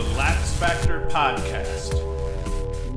the LaxFactor podcast.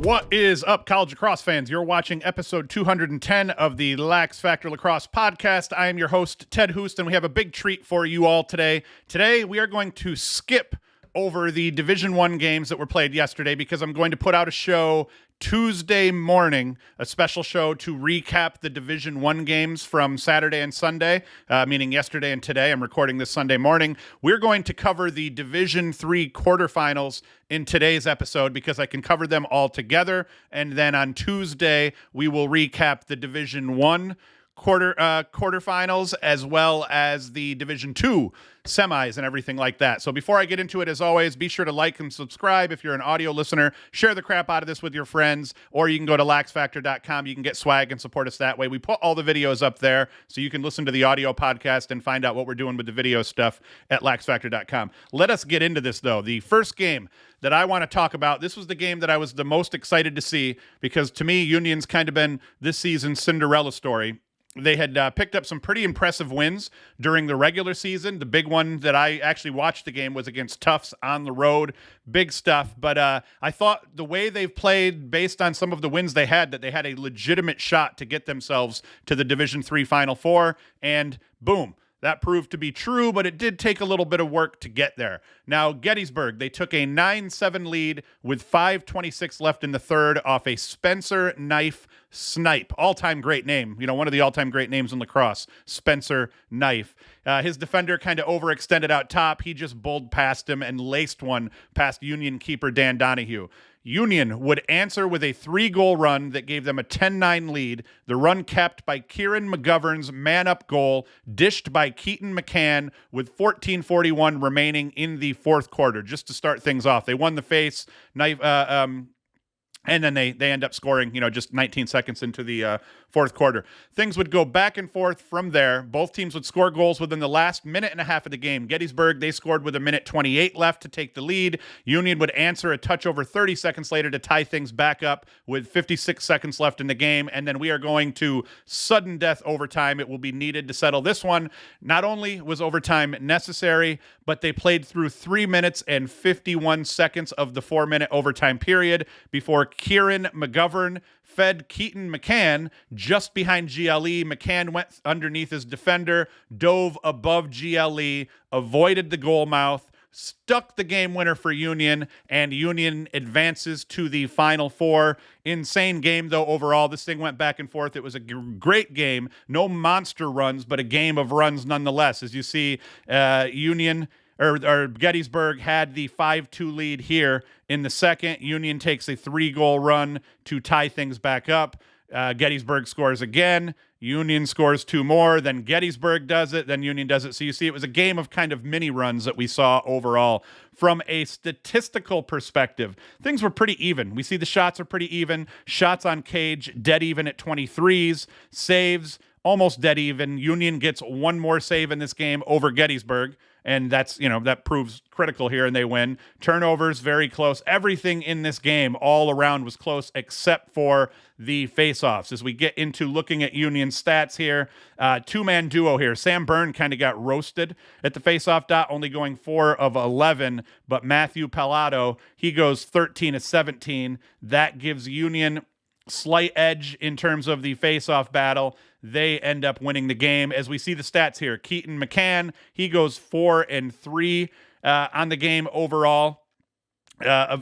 What is up, college lacrosse fans? You're watching episode 210 of the LaxFactor Lacrosse podcast. I am your host, Ted Hoost, and we have a big treat for you all today. Today, we are going to skip over the Division I games that were played yesterday because I'm going to put out a show Tuesday morning, a special show to recap the Division I games from Saturday and Sunday, meaning yesterday and today. I'm recording this Sunday morning. We're going to cover the Division III quarterfinals in today's episode because I can cover them all together. And then on Tuesday, we will recap the Division I quarterfinals as well as the Division II semis and everything like that. So before I get into it, as always, be sure to like and subscribe. If you're an audio listener, share the crap out of this with your friends, or you can go to LaxFactor.com. You can get swag and support us that way. We put all the videos up there so you can listen to the audio podcast and find out what we're doing with the video stuff at LaxFactor.com. Let us get into this, though. The first game that I want to talk about, this was the game that I was the most excited to see because, to me, Union's kind of been this season's Cinderella story. They had picked up some pretty impressive wins during the regular season. The big one that I actually watched the game was against Tufts on the road. Big stuff. But I thought the way they've played, based on some of the wins they had, that they had a legitimate shot to get themselves to the Division III Final Four. And boom. That proved to be true, but it did take a little bit of work to get there. Now, Gettysburg, they took a 9-7 lead with 5:26 left in the third off a Spencer Knife snipe. All-time great name. You know, one of the all-time great names in lacrosse, Spencer Knife. His defender kind of overextended out top. He just bowled past him and laced one past Union keeper Dan Donahue. Union would answer with a 3-goal run that gave them a 10-9 lead. The run capped by Kieran McGovern's man-up goal, dished by Keaton McCann with 14:41 remaining in the fourth quarter, just to start things off. They won the face, and then they end up scoring, just 19 seconds into the fourth quarter. Things would go back and forth from there. Both teams would score goals within the last minute and a half of the game. Gettysburg, they scored with 1:28 left to take the lead. Union would answer a touch over 30 seconds later to tie things back up with 56 seconds left in the game. And then we are going to sudden death overtime. It will be needed to settle this one. Not only was overtime necessary, but they played through 3 minutes and 51 seconds of the 4-minute overtime period before Kieran McGovern fed Keaton McCann just behind GLE. McCann went underneath his defender, dove above GLE, avoided the goal mouth, stuck the game winner for Union, and Union advances to the Final Four. Insane game, though, overall. This thing went back and forth. It was a great game. No monster runs, but a game of runs nonetheless. As you see, Gettysburg had the 5-2 lead here in the second. Union takes a 3-goal run to tie things back up. Gettysburg scores again. Union scores 2 more. Then Gettysburg does it. Then Union does it. So you see, it was a game of kind of mini runs that we saw overall. From a statistical perspective, things were pretty even. We see the shots are pretty even. Shots on cage, dead even at 23s. Saves, almost dead even. Union gets 1 more save in this game over Gettysburg. And that's, that proves critical here, and they win. Turnovers, very close. Everything in this game all around was close except for the faceoffs. As we get into looking at Union stats here, 2-man duo here. Sam Byrne kind of got roasted at the faceoff dot, only going 4 of 11, but Matthew Pallado, he goes 13 of 17. That gives Union slight edge in terms of the face-off battle. They end up winning the game. As we see the stats here, Keaton McCann, he goes 4 and 3 on the game overall,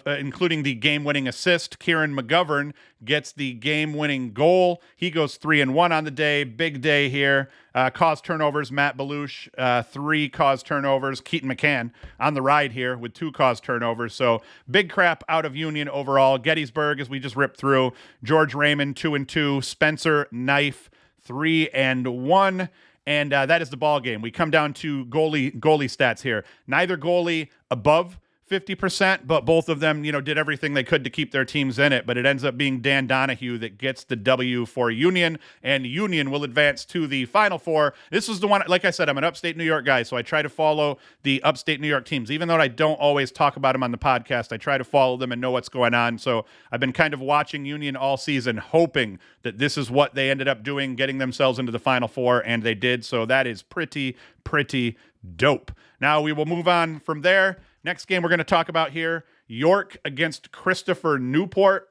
including the game-winning assist. Kieran McGovern gets the game-winning goal. He goes 3 and 1 on the day. Big day here. Caused turnovers, Matt Belush, 3 caused turnovers. Keaton McCann on the ride here with 2 caused turnovers. So big crap out of Union overall. Gettysburg, as we just ripped through, George Raymond, 2 and 2. Spencer Knife, 3 and 1. And that is the ball game. We come down to goalie stats here. Neither goalie above 50%, but both of them, did everything they could to keep their teams in it. But it ends up being Dan Donahue that gets the W for Union, and Union will advance to the Final Four. This was the one, like I said, I'm an upstate New York guy, so I try to follow the upstate New York teams. Even though I don't always talk about them on the podcast, I try to follow them and know what's going on. So I've been kind of watching Union all season, hoping that this is what they ended up doing, getting themselves into the Final Four, and they did. So that is pretty dope. Now we will move on from there. Next game we're going to talk about here, York against Christopher Newport.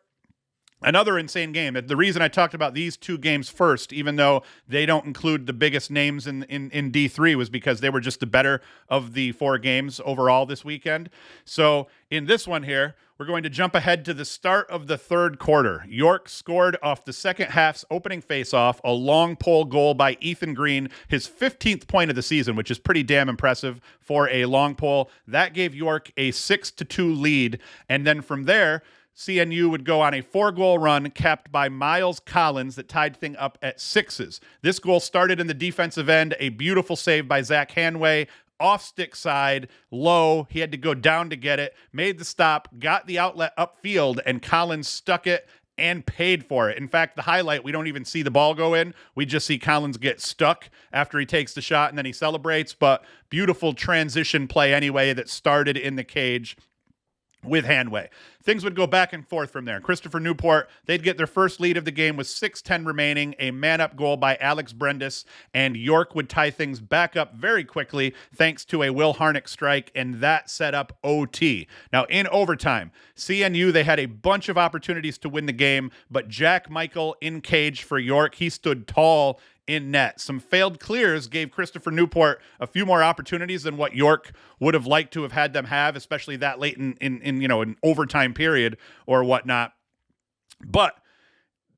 Another insane game. The reason I talked about these two games first, even though they don't include the biggest names in D3, was because they were just the better of the 4 games overall this weekend. So in this one here, we're going to jump ahead to the start of the third quarter. York scored off the second half's opening faceoff, a long pole goal by Ethan Green, his 15th point of the season, which is pretty damn impressive for a long pole. That gave York a 6-2 lead. And then from there, CNU would go on a 4-goal run capped by Miles Collins that tied thing up at 6s. This goal started in the defensive end, a beautiful save by Zach Hanway, off stick side, low. He had to go down to get it, made the stop, got the outlet upfield, and Collins stuck it and paid for it. In fact, the highlight, we don't even see the ball go in. We just see Collins get stuck after he takes the shot and then he celebrates. But beautiful transition play anyway that started in the cage with Hanway. Things would go back and forth from there. Christopher Newport, they'd get their first lead of the game with 6:10 remaining, a man-up goal by Alex Brendis, and York would tie things back up very quickly thanks to a Will Harnick strike, and that set up OT. Now, in overtime, CNU, they had a bunch of opportunities to win the game, but Jack Michael in cage for York. He stood tall in net. Some failed clears gave Christopher Newport a few more opportunities than what York would have liked to have had them have, especially that late in an overtime period or whatnot. But,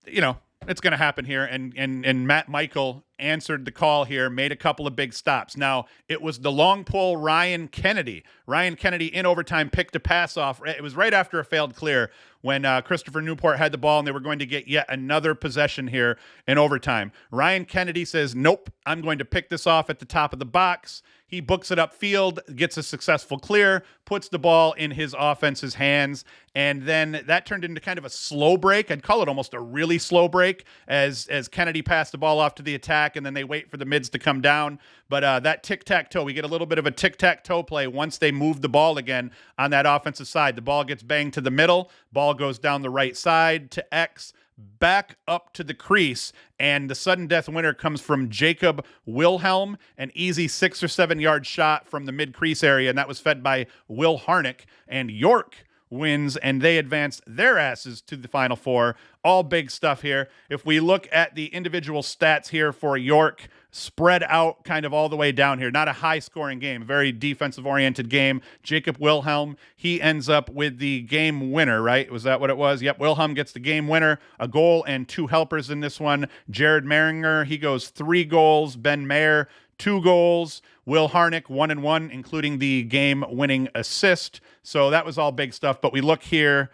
it's going to happen here. And Matt Michael answered the call here, made a couple of big stops. Now, it was the long pull Ryan Kennedy. Ryan Kennedy in overtime picked a pass off. It was right after a failed clear when Christopher Newport had the ball and they were going to get yet another possession here in overtime. Ryan Kennedy says, nope, I'm going to pick this off at the top of the box. He books it upfield, gets a successful clear, puts the ball in his offense's hands, and then that turned into kind of a slow break. I'd call it almost a really slow break as Kennedy passed the ball off to the attack, and then they wait for the mids to come down. But that tic-tac-toe, we get a little bit of a tic-tac-toe play once they move the ball again on that offensive side. The ball gets banged to the middle, ball goes down the right side to X, back up to the crease, and the sudden death winner comes from Jacob Wilhelm, an easy 6 or 7 yard shot from the mid-crease area, and that was fed by Will Harnick, and York wins, and they advance their asses to the Final Four. All big stuff here. If we look at the individual stats here for York, spread out kind of all the way down here. Not a high-scoring game, very defensive-oriented game. Jacob Wilhelm, he ends up with the game winner, right? Was that what it was? Yep, Wilhelm gets the game winner, a goal and 2 helpers in this one. Jared Maringer, he goes 3 goals. Ben Mayer, 2 goals. Will Harnick, 1-1, including the game-winning assist. So that was all big stuff. But we look here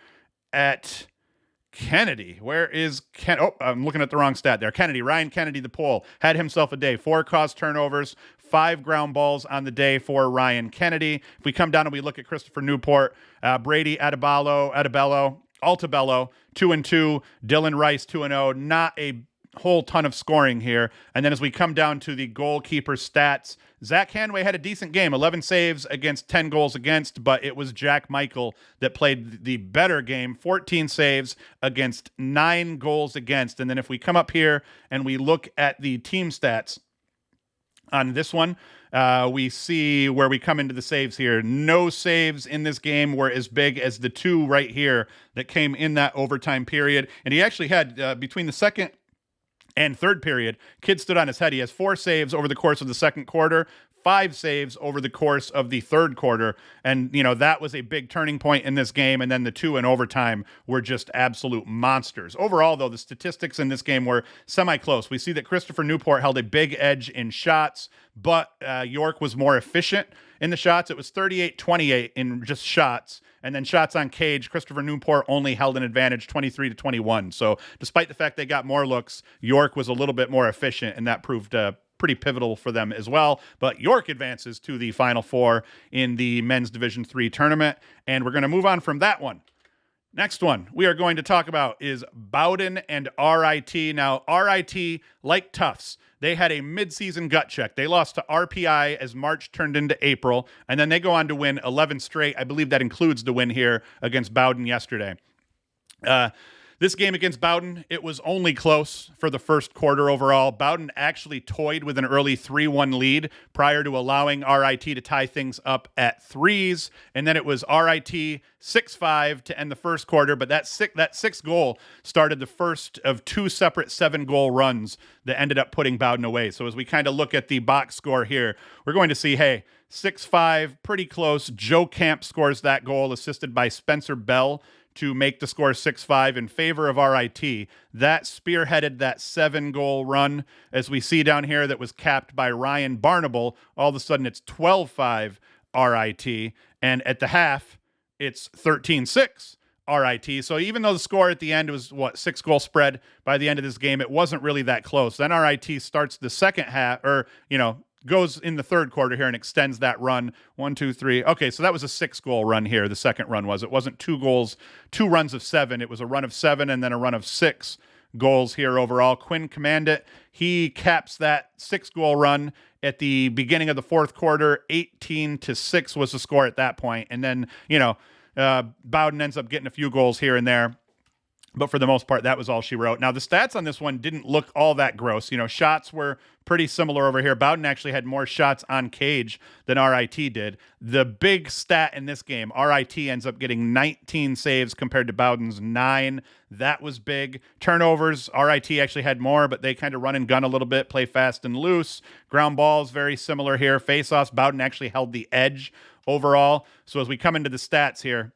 at Kennedy. Where is Ken? Oh, I'm looking at the wrong stat there. Kennedy, Ryan Kennedy, the pole, had himself a day. 4 caused turnovers, 5 ground balls on the day for Ryan Kennedy. If we come down and we look at Christopher Newport, Brady Altabello, 2-2. Dylan Rice, 2-0. Not a whole ton of scoring here. And then as we come down to the goalkeeper stats, Zach Hanway had a decent game, 11 saves against 10 goals against, but it was Jack Michael that played the better game, 14 saves against 9 goals against. And then if we come up here and we look at the team stats on this one, we see where we come into the saves here. No saves in this game were as big as the 2 right here that came in that overtime period. And he actually had, between the second and third period, kid stood on his head. He has 4 saves over the course of the second quarter, 5 saves over the course of the third quarter. And, that was a big turning point in this game. And then the 2 in overtime were just absolute monsters. Overall, though, the statistics in this game were semi-close. We see that Christopher Newport held a big edge in shots, but York was more efficient in the shots. It was 38-28 in just shots. And then shots on cage, Christopher Newport only held an advantage 23-21. So despite the fact they got more looks, York was a little bit more efficient, and that proved pretty pivotal for them as well. But York advances to the Final Four in the men's Division III tournament, and we're going to move on from that one. Next one we are going to talk about is Bowdoin and RIT. Now, RIT, like Tufts, they had a midseason gut check. They lost to RPI as March turned into April, and then they go on to win 11 straight. I believe that includes the win here against Bowdoin yesterday. This game against Bowdoin, it was only close for the first quarter overall. Bowdoin actually toyed with an early 3-1 lead prior to allowing RIT to tie things up at threes. And then it was RIT 6-5 to end the first quarter. But that sixth goal started the first of two separate 7-goal runs that ended up putting Bowdoin away. So as we kind of look at the box score here, we're going to see, hey, 6-5, pretty close. Joe Camp scores that goal, assisted by Spencer Bell, to make the score 6-5 in favor of RIT. That spearheaded that 7-goal run, as we see down here, that was capped by Ryan Barnable. All of a sudden, it's 12-5 RIT, and at the half, it's 13-6 RIT. So even though the score at the end was, 6-goal spread, by the end of this game, it wasn't really that close. Then RIT starts the second half, goes in the third quarter here and extends that run. 1, 2, 3. Okay, so that was a 6-goal run here. The second run was. It wasn't 2 goals, 2 runs of 7. It was a run of 7 and then a run of 6 goals here overall. Quinn Commandant, he caps that 6-goal run at the beginning of the fourth quarter. 18-6 was the score at that point. And then, Bowdoin ends up getting a few goals here and there. But for the most part, that was all she wrote. Now, the stats on this one didn't look all that gross. Shots were pretty similar over here. Bowdoin actually had more shots on cage than RIT did. The big stat in this game, RIT ends up getting 19 saves compared to Bowdoin's 9. That was big. Turnovers, RIT actually had more, but they kind of run and gun a little bit, play fast and loose. Ground balls, very similar here. Faceoffs, Bowdoin actually held the edge overall. So as we come into the stats here,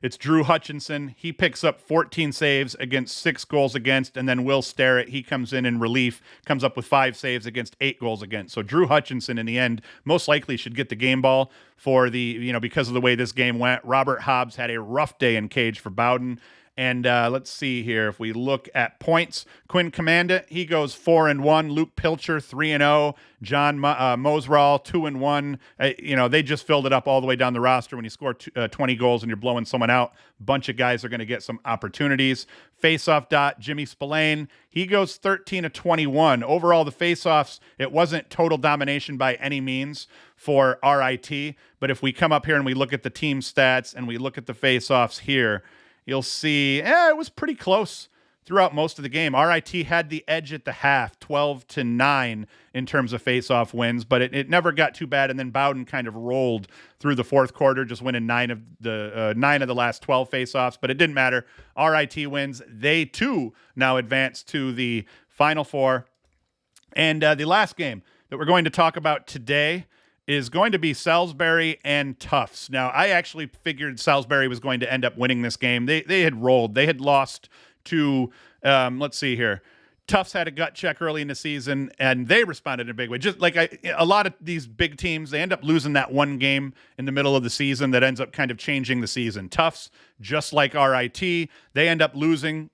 it's Drew Hutchinson. He picks up 14 saves against 6 goals against, and then Will Starrett, he comes in relief, comes up with 5 saves against 8 goals against. So Drew Hutchinson, in the end, most likely should get the game ball for the, because of the way this game went. Robert Hobbs had a rough day in cage for Bowdoin. And let's see here. If we look at points, Quinn Commandant, he goes 4-1. Luke Pilcher, 3-0. John Mosral, 2-1. They just filled it up all the way down the roster. When you score 20 goals and you're blowing someone out, a bunch of guys are going to get some opportunities. Faceoff dot, Jimmy Spillane, he goes 13-21. Overall, the faceoffs, it wasn't total domination by any means for RIT. But if we come up here and we look at the team stats and we look at the faceoffs here, you'll see it was pretty close throughout most of the game. RIT had the edge at the half, 12-9 in terms of face-off wins, but it never got too bad. And then Bowdoin kind of rolled through the fourth quarter, just winning 9 of the last 12 face-offs. But it didn't matter. RIT wins. They too now advance to the Final Four. And the last game that we're going to talk about today is going to be Salisbury and Tufts. Now, I actually figured Salisbury was going to end up winning this game. They had rolled. They had lost to, let's see here. Tufts had a gut check early in the season, and they responded in a big way. Just like a lot of these big teams, they end up losing that one game in the middle of the season that ends up kind of changing the season. Tufts, just like RIT, they end up losing.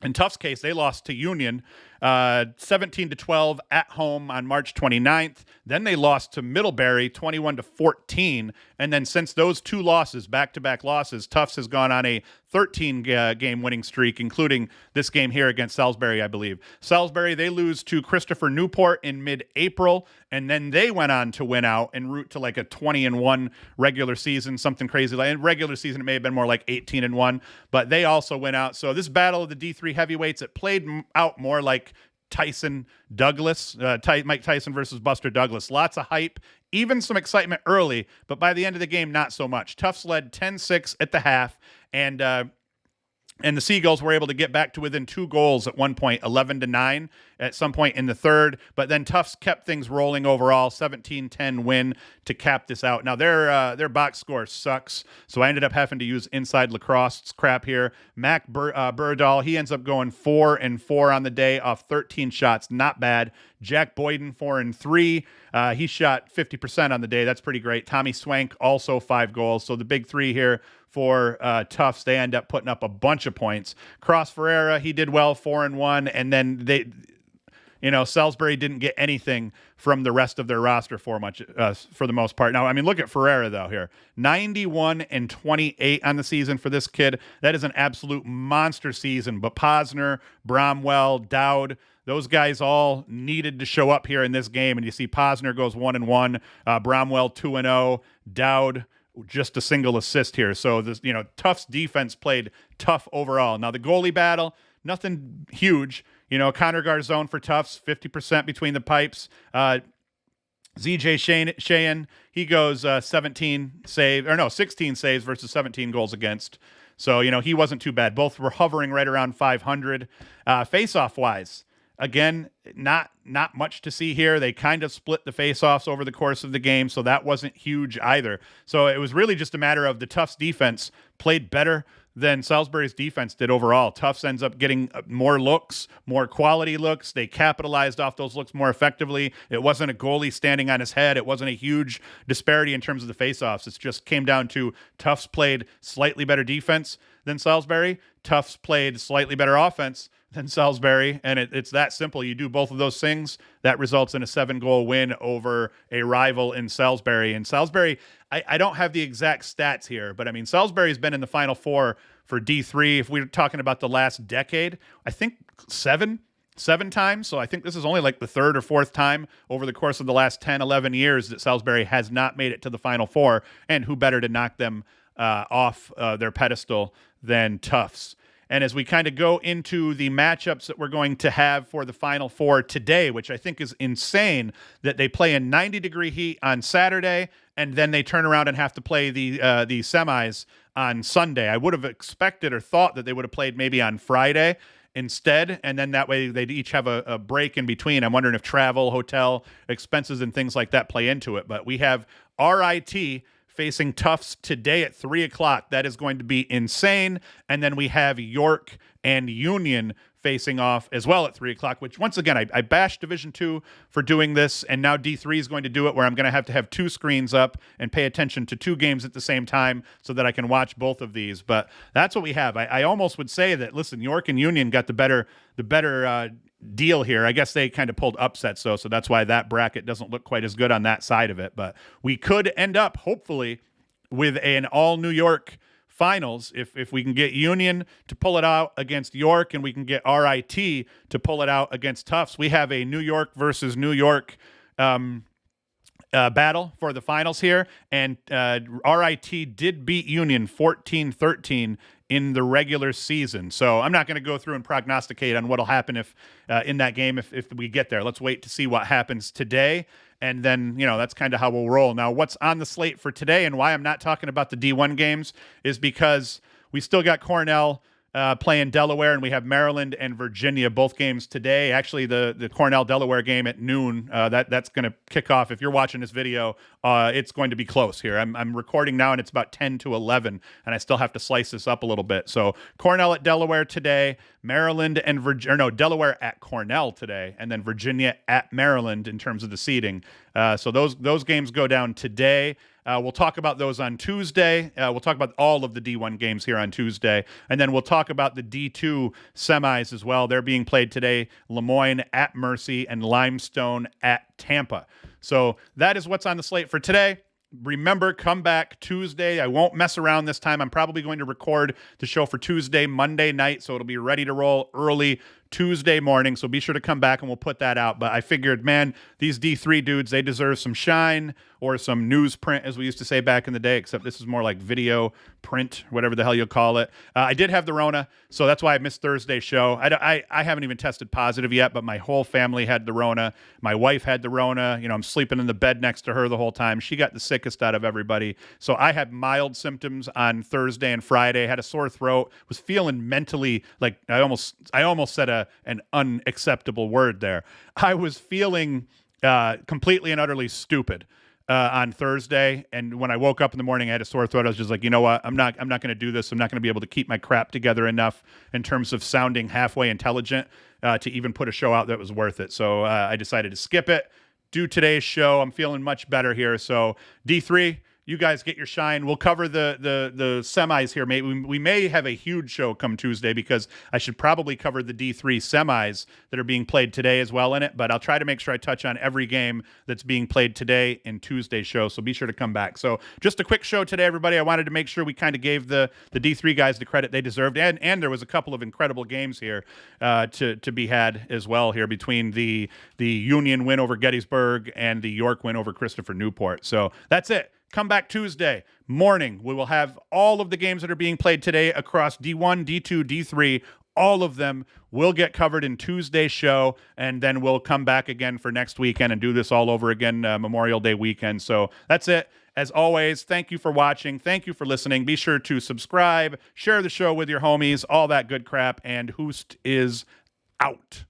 In Tufts' case, they lost to Union 17-12 at home on March 29th. Then they lost to Middlebury 21-14. And then since those two losses, back-to-back losses, Tufts has gone on a 13-game winning streak, including this game here against Salisbury, I believe. Salisbury, they lose to Christopher Newport in mid-April, and then they went on to win out en route to like a 20-1 regular season, something crazy. In regular season, it may have been more like 18-1, but they also went out. So this battle of the D3 heavyweights, it played out more like Tyson Douglas, Mike Tyson versus Buster Douglas. Lots of hype, even some excitement early, but by the end of the game, not so much. Tufts led 10-6 at the half, and the Seagulls were able to get back to within 2 goals at one point, 11-9 at some point in the third. But then Tufts kept things rolling overall, 17-10 win to cap this out. Now, their box score sucks, so I ended up having to use Inside Lacrosse crap here. Mac Burdahl, he ends up going 4-4 on the day off 13 shots. Not bad. Jack Boyden, 4-3. He shot 50% on the day. That's pretty great. Tommy Swank, also 5 goals. So the big three here for Tufts, they end up putting up a bunch of points. Cross Ferreira, he did well, 4-1, and then Salisbury didn't get anything from the rest of their roster for the most part. Now, I mean, look at Ferreira though here, 91-28 on the season for this kid. That is an absolute monster season. But Posner, Bromwell, Dowd, those guys all needed to show up here in this game, and you see Posner goes 1-1, Bromwell 2-0, Dowd just a single assist here. So this, Tufts defense played tough overall. Now the goalie battle, nothing huge. Connor Garzone for Tufts, 50% between the pipes. ZJ Sheehan, he goes 16 saves versus 17 goals against. So, he wasn't too bad. Both were hovering right around 500. Face-off wise, again, not much to see here. They kind of split the face-offs over the course of the game, so that wasn't huge either. So it was really just a matter of the Tufts defense played better than Salisbury's defense did overall. Tufts ends up getting more looks, more quality looks. They capitalized off those looks more effectively. It wasn't a goalie standing on his head. It wasn't a huge disparity in terms of the faceoffs. It just came down to Tufts played slightly better defense than Salisbury. Tufts played slightly better offense than Salisbury, and it's that simple. You do both of those things, that results in a 7-goal win over a rival in Salisbury. And Salisbury, I don't have the exact stats here, but I mean, Salisbury's been in the Final Four for D3. If we're talking about the last decade, I think seven times. So I think this is only like the third or fourth time over the course of the last 10, 11 years that Salisbury has not made it to the Final Four. And who better to knock them off their pedestal than Tufts? And as we kind of go into the matchups that we're going to have for the Final Four today, which I think is insane that they play in 90-degree heat on Saturday, and then they turn around and have to play the semis on Sunday. I would have expected or thought that they would have played maybe on Friday instead, and then that way they'd each have a break in between. I'm wondering if travel, hotel expenses, and things like that play into it. But we have RIT facing Tufts today at 3 o'clock. That is going to be insane. And then we have York and Union facing off as well at 3 o'clock, which once again, I bashed Division II for doing this, and now D3 is going to do it where I'm going to have 2 screens up and pay attention to 2 games at the same time so that I can watch both of these. But that's what we have. I almost would say that, listen, York and Union got the better deal here. I guess they kind of pulled upsets, so that's why that bracket doesn't look quite as good on that side of it. But we could end up, hopefully, with an all-New York finals if we can get Union to pull it out against York and we can get RIT to pull it out against Tufts. We have a New York versus New York battle for the finals here, and RIT did beat Union 14-13 in the regular season. So I'm not going to go through and prognosticate on what'll happen if in that game if we get there. Let's wait to see what happens today, and then that's kind of how we'll roll. Now, what's on the slate for today and why I'm not talking about the D1 games is because we still got Cornell playing Delaware, and we have Maryland and Virginia, both games today. Actually, the Cornell-Delaware game at noon, that's going to kick off. If you're watching this video, it's going to be close here. I'm recording now, and it's about 10 to 11, and I still have to slice this up a little bit. So Cornell at Delaware today, Maryland and Delaware at Cornell today, and then Virginia at Maryland in terms of the seeding. So those games go down today. We'll talk about those on Tuesday. We'll talk about all of the D1 games here on Tuesday. And then we'll talk about the D2 semis as well. They're being played today. Lemoyne at Mercy and Limestone at Tampa. So that is what's on the slate for today. Remember, come back Tuesday. I won't mess around this time. I'm probably going to record the show for Tuesday, Monday night, so it'll be ready to roll early Tuesday morning. So be sure to come back and we'll put that out. But I figured, man, these D3 dudes, they deserve some shine or some newsprint, as we used to say back in the day, except this is more like video print, whatever the hell you'll call it. I did have the Rona, so that's why I missed Thursday's show. I haven't even tested positive yet, but my whole family had the Rona. My wife had the Rona. I'm sleeping in the bed next to her the whole time. She got the sickest out of everybody. So I had mild symptoms on Thursday and Friday. Had a sore throat. Was feeling mentally like I almost said an unacceptable word there. I was feeling completely and utterly stupid on Thursday, and when I woke up in the morning, I had a sore throat. I was just like, you know what? I'm not going to do this. I'm not going to be able to keep my crap together enough in terms of sounding halfway intelligent to even put a show out that was worth it. So I decided to skip it, do today's show. I'm feeling much better here. So D3, you guys get your shine. We'll cover the semis here. Maybe we may have a huge show come Tuesday because I should probably cover the D3 semis that are being played today as well in it. But I'll try to make sure I touch on every game that's being played today in Tuesday's show. So be sure to come back. So just a quick show today, everybody. I wanted to make sure we kind of gave the D3 guys the credit they deserved. And there was a couple of incredible games here to be had as well here between the Union win over Gettysburg and the York win over Christopher Newport. So that's it. Come back Tuesday morning. We will have all of the games that are being played today across D1, D2, D3. All of them will get covered in Tuesday's show, and then we'll come back again for next weekend and do this all over again, Memorial Day weekend. So that's it. As always, thank you for watching. Thank you for listening. Be sure to subscribe, share the show with your homies, all that good crap, and Hoost is out.